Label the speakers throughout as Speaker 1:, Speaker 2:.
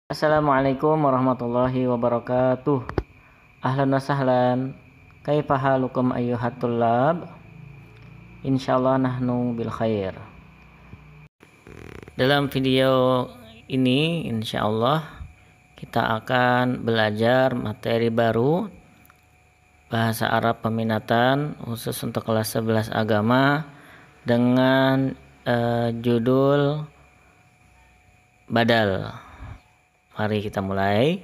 Speaker 1: Assalamualaikum warahmatullahi wabarakatuh. Ahlan wa sahlan. Kaifa halukum ayyuhat tullab? Insyaallah nahnu bil khair. Dalam video ini insyaallah kita akan belajar materi baru bahasa Arab peminatan khusus untuk kelas 11 agama dengan judul badal. Mari kita mulai.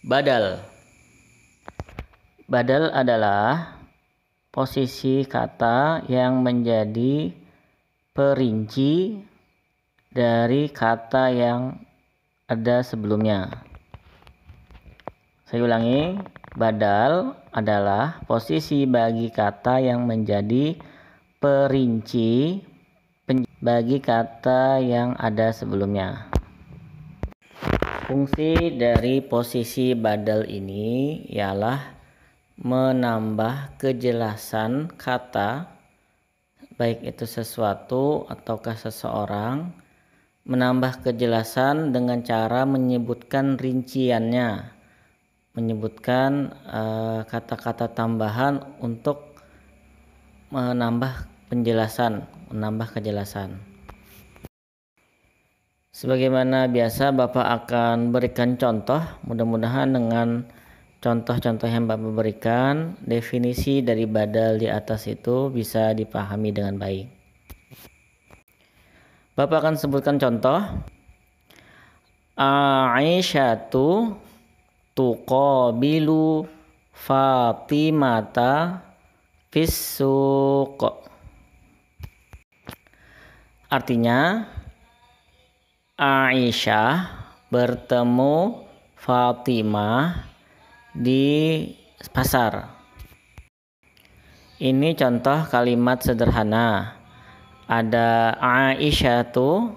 Speaker 1: Badal. Badal adalah posisi kata yang menjadi perinci dari kata yang ada sebelumnya. Saya ulangi, badal adalah posisi bagi kata yang menjadi perinci bagi kata yang ada sebelumnya. Fungsi dari posisi badal ini ialah menambah kejelasan kata, baik itu sesuatu ataukah seseorang, menambah kejelasan dengan cara menyebutkan rinciannya, menyebutkan kata-kata tambahan untuk menambah penjelasan, menambah kejelasan. Sebagaimana biasa Bapak akan berikan contoh, mudah-mudahan dengan contoh-contoh yang Bapak berikan, definisi dari badal di atas itu bisa dipahami dengan baik. Bapak akan sebutkan contoh. Aisyatu tuqabilu Fatimata fis-suq. Artinya, Aisyah bertemu Fatimah di pasar. Ini contoh kalimat sederhana. Ada Aisyatu,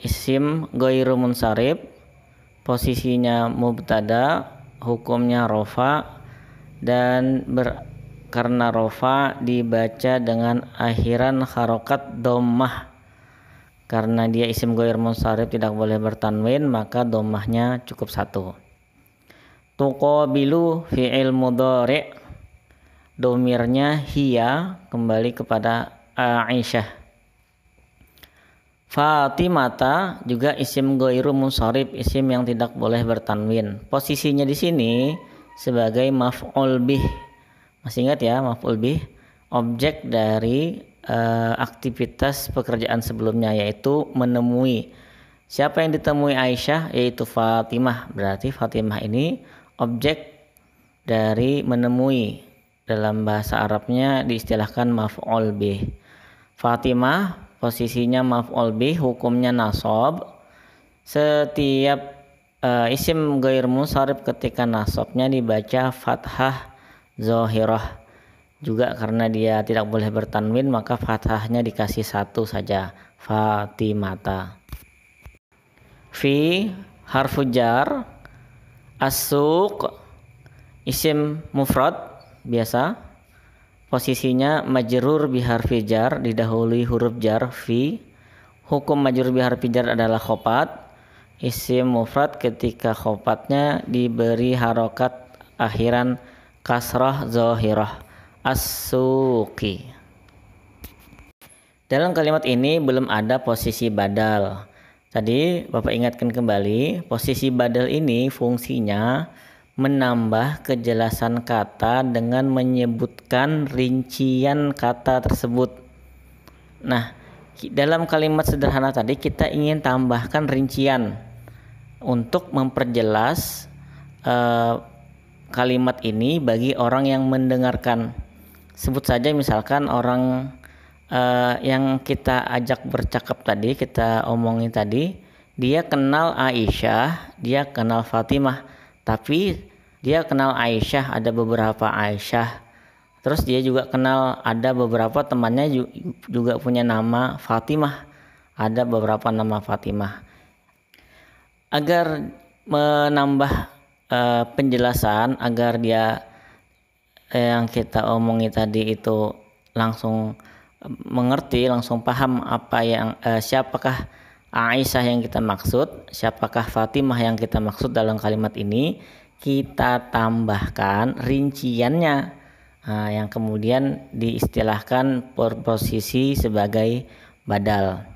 Speaker 1: isim ghairu munsharif, posisinya mubtada, hukumnya rofa, dan karena rofa dibaca dengan akhiran harokat dhammah. Karena dia isim ghairu munsharif tidak boleh bertanwin, maka dhammahnya cukup satu. Tuqabilu fi'il mudhari', domirnya hiya, kembali kepada Aisyah. Fatimata juga isim ghairu munsharif, isim yang tidak boleh bertanwin. Posisinya di sini sebagai maf'ul bih. Masih ingat ya, maf'ul bih, objek dari aktivitas pekerjaan sebelumnya, yaitu menemui. Siapa yang ditemui Aisyah? Yaitu Fatimah. Berarti Fatimah ini objek dari menemui. Dalam bahasa Arabnya diistilahkan maf'ul bih. Fatimah posisinya maf'ul bih, hukumnya nasab. Setiap isim ghair munsharif ketika nasabnya dibaca fathah zahirah. Juga karena dia tidak boleh bertanwin, maka fathahnya dikasih satu saja, Fatimata. Fi harfu jar, as-suq isim mufrad biasa, posisinya majrur biharfi jar, didahului huruf jar fi. Hukum majrur biharfi jar adalah khopat. Isim mufrad ketika khopatnya diberi harokat akhiran kasrah zahirah, as-suqi. Dalam kalimat ini belum ada posisi badal. Tadi Bapak ingatkan kembali, posisi badal ini fungsinya menambah kejelasan kata dengan menyebutkan rincian kata tersebut. Nah, dalam kalimat sederhana tadi kita ingin tambahkan rincian untuk memperjelas kalimat ini bagi orang yang mendengarkan. Sebut saja misalkan orang yang kita ajak bercakap tadi, kita omongin tadi, dia kenal Aisyah, dia kenal Fatimah, tapi dia kenal Aisyah, ada beberapa Aisyah. Terus dia juga kenal ada beberapa temannya juga punya nama Fatimah. Ada beberapa nama Fatimah. Agar menambah penjelasan, agar dia yang kita omongi tadi itu langsung mengerti, langsung paham apa yang siapakah Aisyah yang kita maksud, siapakah Fatimah yang kita maksud dalam kalimat ini, kita tambahkan rinciannya, yang kemudian diistilahkan posisi sebagai badal.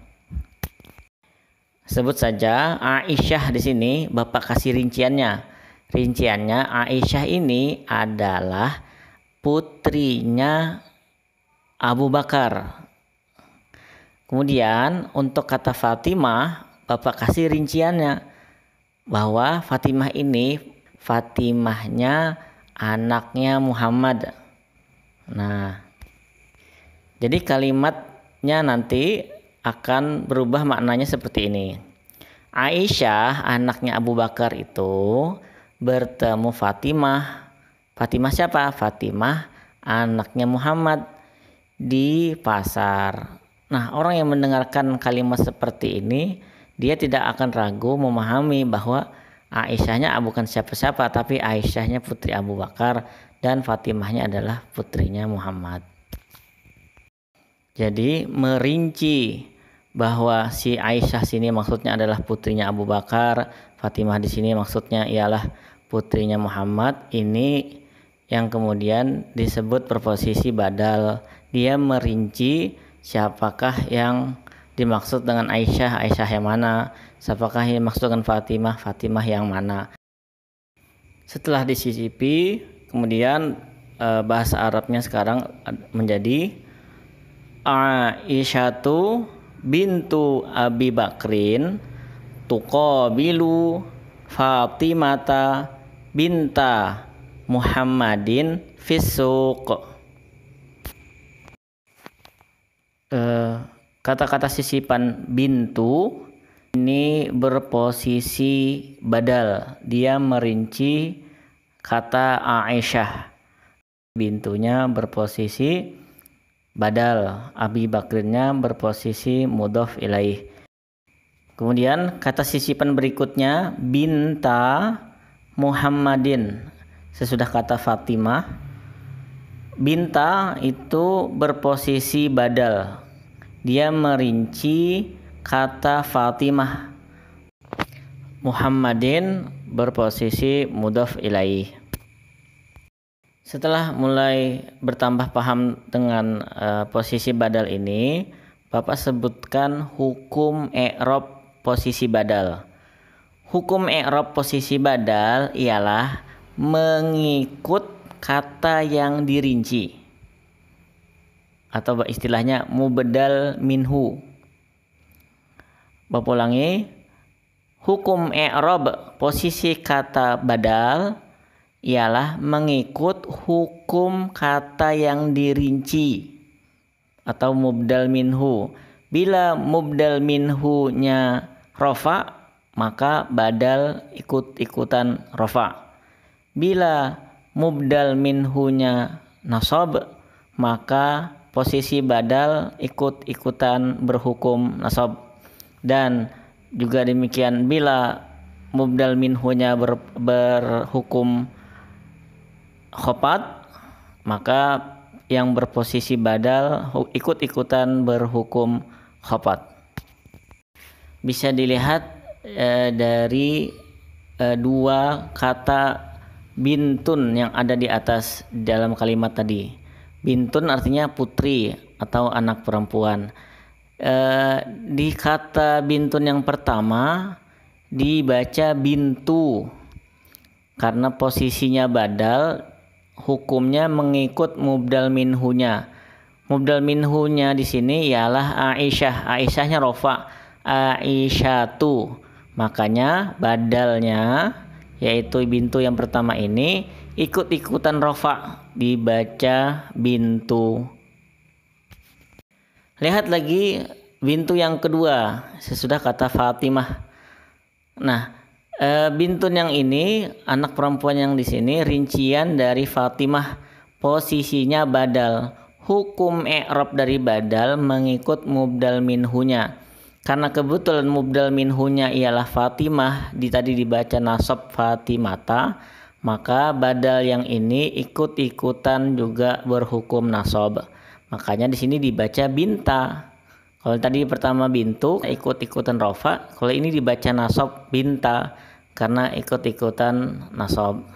Speaker 1: Sebut saja Aisyah di sini, Bapak kasih rinciannya. Rinciannya Aisyah ini adalah putrinya Abu Bakar. Kemudian untuk kata Fatimah, Bapak kasih rinciannya bahwa Fatimah ini Fatimahnya anaknya Muhammad. Nah, jadi kalimatnya nanti akan berubah maknanya seperti ini. Aisyah anaknya Abu Bakar itu bertemu Fatimah. Fatimah siapa? Fatimah anaknya Muhammad di pasar. Nah, orang yang mendengarkan kalimat seperti ini, dia tidak akan ragu memahami bahwa Aisyahnya bukan siapa-siapa, tapi Aisyahnya putri Abu Bakar dan Fatimahnya adalah putrinya Muhammad. Jadi merinci bahwa si Aisyah sini maksudnya adalah putrinya Abu Bakar, Fatimah di sini maksudnya ialah putrinya Muhammad. Ini yang kemudian disebut berposisi badal. Dia merinci siapakah yang dimaksud dengan Aisyah, Aisyah yang mana, siapakah yang dimaksud dengan Fatimah, Fatimah yang mana. Setelah disisipi, kemudian bahasa Arabnya sekarang menjadi Aisyatu bintu Abi Bakrin tuqabilu Fatimata binta Muhammadin fisuq. Kata-kata sisipan bintu ini berposisi badal. Dia merinci kata Aisyah. Bintunya berposisi badal, Abi Bakrinnya berposisi mudhof ilaih. Kemudian kata sisipan berikutnya binta Muhammadin. Sesudah kata Fatimah, binta itu berposisi badal. Dia merinci kata Fatimah. Muhammadin berposisi mudhof ilaih. Setelah mulai bertambah paham dengan posisi badal ini, Bapak sebutkan hukum i'rab posisi badal. Hukum i'rab posisi badal ialah mengikut kata yang dirinci, atau istilahnya mubdal minhu. Bapak ulangi, hukum i'rab posisi kata badal ialah mengikut hukum kata yang dirinci atau mubdal minhu. Bila mubdal minhu-nya rofa, maka badal ikut-ikutan rofa. Bila mubdal minhu-nya nasab, maka posisi badal ikut-ikutan berhukum nasab. Dan juga demikian bila mubdal minhu-nya berhukum khofad, maka yang berposisi badal ikut-ikutan berhukum khofad. Bisa dilihat dari dua kata bintun yang ada di atas dalam kalimat tadi. Bintun artinya putri atau anak perempuan. Di kata bintun yang pertama dibaca bintu karena posisinya badal, hukumnya mengikut mubdal minhunya. Mubdal minhunya di sini ialah Aisyah. Aisyahnya rofa, Aisyatu. Makanya badalnya yaitu bintu yang pertama ini ikut-ikutan rofa, dibaca bintu. Lihat lagi bintu yang kedua sesudah kata Fatimah. Nah, bintun yang ini, anak perempuan yang di sini rincian dari Fatimah, posisinya badal. Hukum i'rab dari badal mengikut mubdal minhunya. Karena kebetulan mubdal minhunya ialah Fatimah, tadi dibaca nasab Fatimata, maka badal yang ini ikut-ikutan juga berhukum nasab. Makanya di sini dibaca binta. Kalau tadi pertama bintu ikut-ikutan rofa, kalau ini dibaca nasab binta karena ikut-ikutan nasab.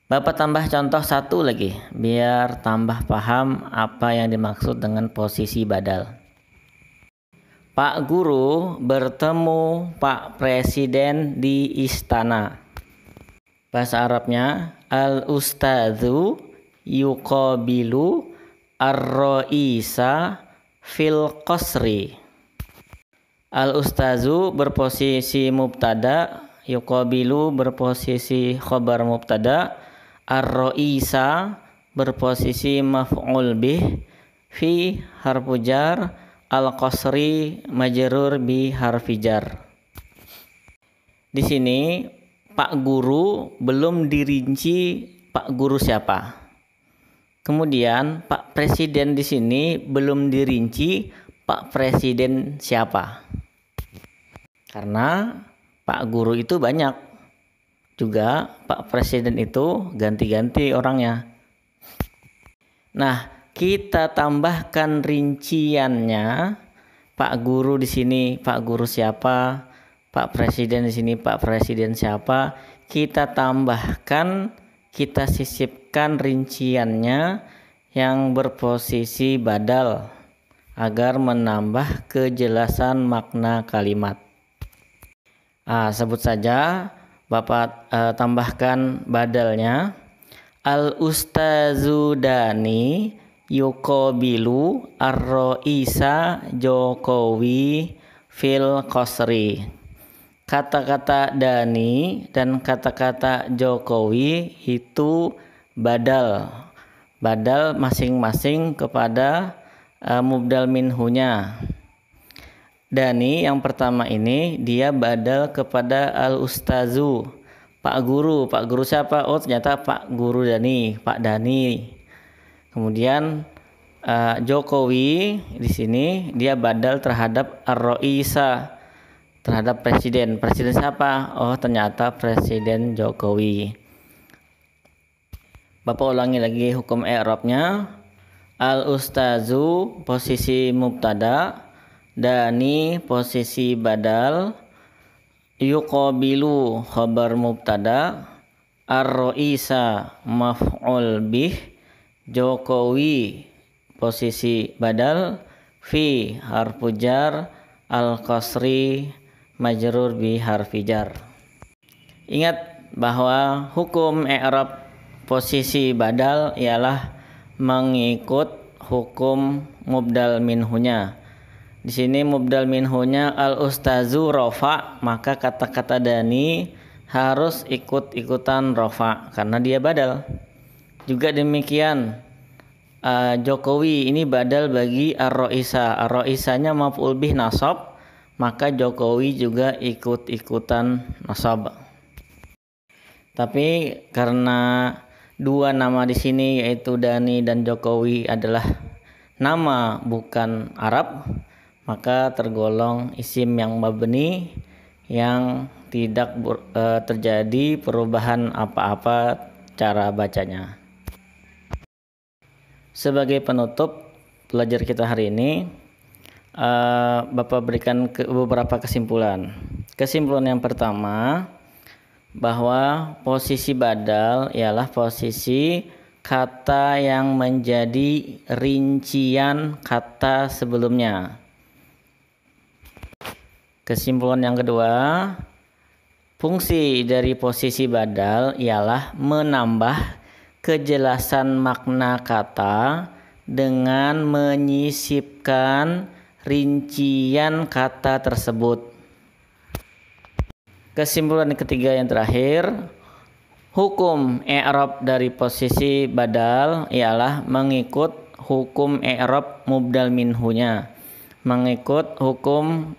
Speaker 1: Bapak tambah contoh satu lagi biar tambah paham apa yang dimaksud dengan posisi badal. Pak Guru bertemu Pak Presiden di istana. Bahasa Arabnya al-ustadzu yuqabilu ar-ra'isa fil qasri. Al-ustadzu berposisi mubtada, yuqabilu berposisi khabar mubtada, ar-ra'isa berposisi maf'ul bih, fi harfu jar, al-qasri majrur bi harfi jar. Di sini Pak Guru belum dirinci Pak Guru siapa. Kemudian Pak Presiden di sini belum dirinci Pak Presiden siapa. Karena Pak Guru itu banyak. Juga Pak Presiden itu ganti-ganti orangnya. Nah, kita tambahkan rinciannya. Pak Guru di sini Pak Guru siapa? Pak Presiden di sini Pak Presiden siapa? Kita tambahkan, kita sisipkan rinciannya yang berposisi badal agar menambah kejelasan makna kalimat. Sebut saja Bapak tambahkan badalnya. Al-ustazu Dani yuqabilu ar-ra'isa Jokowi fil qasri. Kata-kata Dani dan kata-kata Jokowi itu badal. Badal masing-masing kepada mubdal minhunya. Dani yang pertama ini dia badal kepada al-ustazu, Pak Guru. Pak Guru siapa? Oh, ternyata Pak Guru Dani, Pak Dani. Kemudian Jokowi di sini dia badal terhadap ar-ra'isa, terhadap presiden. Presiden siapa? Oh, ternyata Presiden Jokowi. Bapak ulangi lagi hukum i'rabnya. Al-ustazu posisi mubtada, Dani posisi badal, yuqabilu khabar mubtada, ar-ra'isa maf'ul bih, Jokowi posisi badal, fi harfu jar, al-qasri majrur bi harfi jar. Ingat bahwa hukum i'rab posisi badal ialah mengikut hukum mubdal minhunya. Di sini mubdal minhunya al-ustazu rofa, maka kata-kata Dani harus ikut-ikutan rofa karena dia badal. Juga demikian Jokowi ini badal bagi ar-ra'isa. Ar-ra'isanya maf'ul bih nasab, maka Jokowi juga ikut-ikutan nasab. Tapi karena dua nama di sini yaitu Dani dan Jokowi adalah nama bukan Arab, maka tergolong isim yang mabni yang tidak terjadi perubahan apa-apa cara bacanya. Sebagai penutup belajar kita hari ini, Bapak berikan beberapa kesimpulan. Kesimpulan yang pertama, bahwa posisi badal ialah posisi kata yang menjadi rincian kata sebelumnya. Kesimpulan yang kedua, fungsi dari posisi badal ialah menambah kejelasan makna kata dengan menyisipkan rincian kata tersebut. Kesimpulan ketiga yang terakhir, hukum i'rab dari posisi badal ialah mengikut hukum i'rab mubdal minhunya, mengikut hukum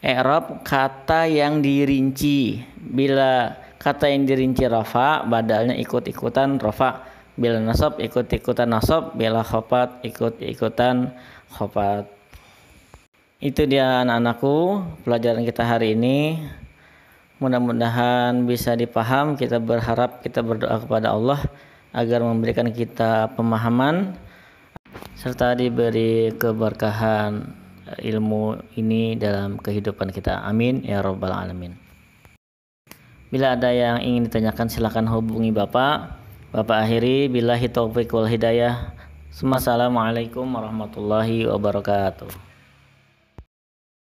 Speaker 1: i'rab kata yang dirinci. Bila kata yang dirinci rafa, badalnya ikut-ikutan rafa. Bila nasab ikut-ikutan nasab, bila khafat ikut-ikutan khafat. Itu dia anak-anakku pelajaran kita hari ini. Mudah-mudahan bisa dipaham. Kita berharap, kita berdoa kepada Allah agar memberikan kita pemahaman serta diberi keberkahan ilmu ini dalam kehidupan kita. Amin ya rabbal alamin. Bila ada yang ingin ditanyakan silakan hubungi Bapak. Bapak akhiri billahi taufiq wal hidayah. Assalamualaikum warahmatullahi wabarakatuh.